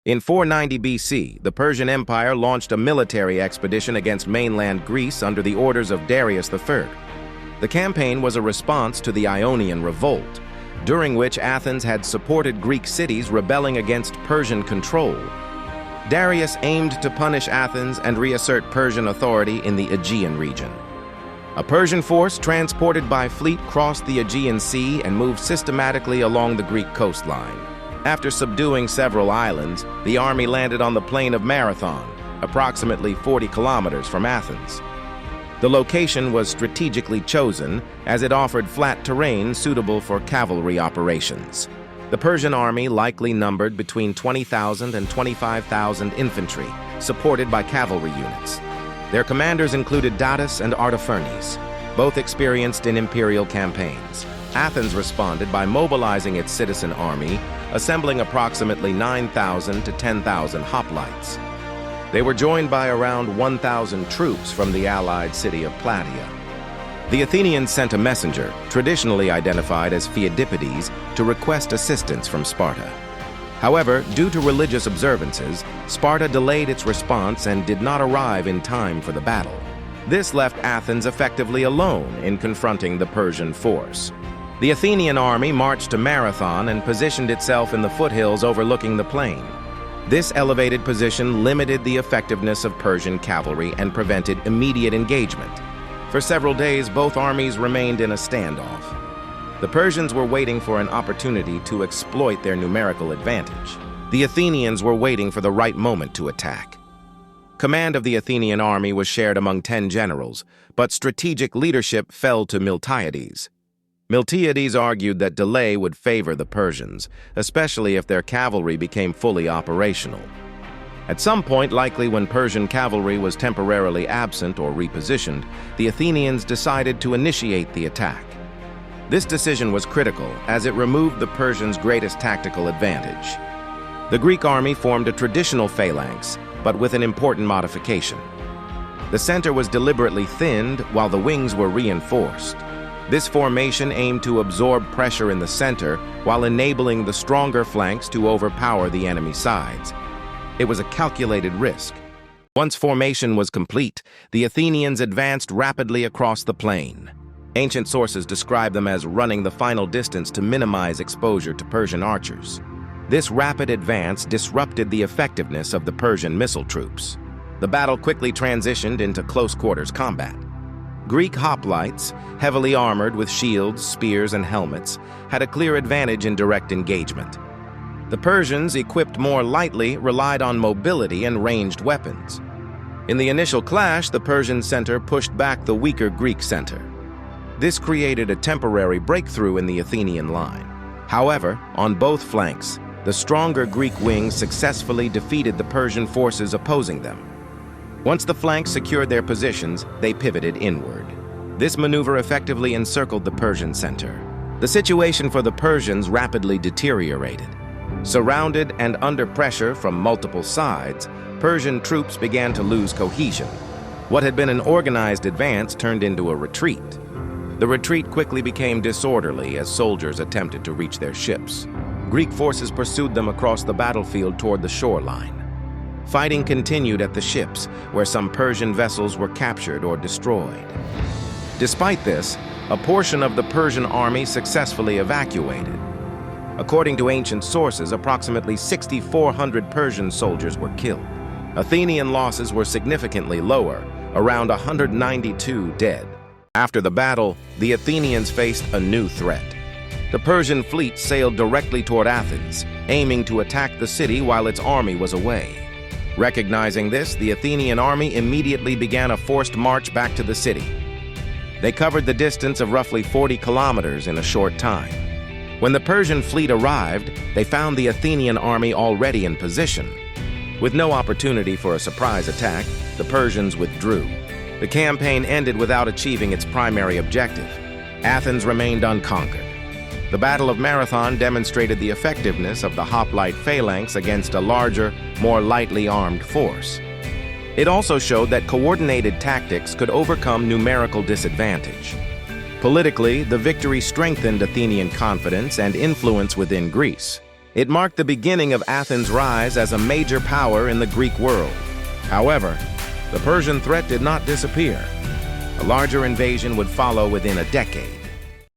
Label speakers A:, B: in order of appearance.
A: In 490 BC, the Persian Empire launched a military expedition against mainland Greece under the orders of Darius III. The campaign was a response to the Ionian Revolt, during which Athens had supported Greek cities rebelling against Persian control. Darius aimed to punish Athens and reassert Persian authority in the Aegean region. A Persian force transported by fleet crossed the Aegean Sea and moved systematically along the Greek coastline. After subduing several islands, the army landed on the plain of Marathon, approximately 40 kilometers from Athens. The location was strategically chosen as it offered flat terrain suitable for cavalry operations. The Persian army likely numbered between 20,000 and 25,000 infantry, supported by cavalry units. Their commanders included Datis and Artaphernes, both experienced in imperial campaigns. Athens responded by mobilizing its citizen army, assembling approximately 9,000 to 10,000 hoplites. They were joined by around 1,000 troops from the allied city of Plataea. The Athenians sent a messenger, traditionally identified as Pheidippides, to request assistance from Sparta. However, due to religious observances, Sparta delayed its response and did not arrive in time for the battle. This left Athens effectively alone in confronting the Persian force. The Athenian army marched to Marathon and positioned itself in the foothills overlooking the plain. This elevated position limited the effectiveness of Persian cavalry and prevented immediate engagement. For several days, both armies remained in a standoff. The Persians were waiting for an opportunity to exploit their numerical advantage. The Athenians were waiting for the right moment to attack. Command of the Athenian army was shared among 10 generals, but strategic leadership fell to Miltiades. Miltiades argued that delay would favor the Persians, especially if their cavalry became fully operational. At some point, likely when Persian cavalry was temporarily absent or repositioned, the Athenians decided to initiate the attack. This decision was critical, as it removed the Persians' greatest tactical advantage. The Greek army formed a traditional phalanx, but with an important modification. The center was deliberately thinned, while the wings were reinforced. This formation aimed to absorb pressure in the center while enabling the stronger flanks to overpower the enemy's sides. It was a calculated risk. Once formation was complete, the Athenians advanced rapidly across the plain. Ancient sources describe them as running the final distance to minimize exposure to Persian archers. This rapid advance disrupted the effectiveness of the Persian missile troops. The battle quickly transitioned into close-quarters combat. Greek hoplites, heavily armored with shields, spears, and helmets, had a clear advantage in direct engagement. The Persians, equipped more lightly, relied on mobility and ranged weapons. In the initial clash, the Persian center pushed back the weaker Greek center. This created a temporary breakthrough in the Athenian line. However, on both flanks, the stronger Greek wings successfully defeated the Persian forces opposing them. Once the flanks secured their positions, they pivoted inward. This maneuver effectively encircled the Persian center. The situation for the Persians rapidly deteriorated. Surrounded and under pressure from multiple sides, Persian troops began to lose cohesion. What had been an organized advance turned into a retreat. The retreat quickly became disorderly as soldiers attempted to reach their ships. Greek forces pursued them across the battlefield toward the shoreline. Fighting continued at the ships, where some Persian vessels were captured or destroyed. Despite this, a portion of the Persian army successfully evacuated. According to ancient sources, approximately 6,400 Persian soldiers were killed. Athenian losses were significantly lower, around 192 dead. After the battle, the Athenians faced a new threat. The Persian fleet sailed directly toward Athens, aiming to attack the city while its army was away. Recognizing this, the Athenian army immediately began a forced march back to the city. They covered the distance of roughly 40 kilometers in a short time. When the Persian fleet arrived, they found the Athenian army already in position. With no opportunity for a surprise attack, the Persians withdrew. The campaign ended without achieving its primary objective. Athens remained unconquered. The Battle of Marathon demonstrated the effectiveness of the hoplite phalanx against a larger, more lightly armed force. It also showed that coordinated tactics could overcome numerical disadvantage. Politically, the victory strengthened Athenian confidence and influence within Greece. It marked the beginning of Athens' rise as a major power in the Greek world. However, the Persian threat did not disappear. A larger invasion would follow within a decade.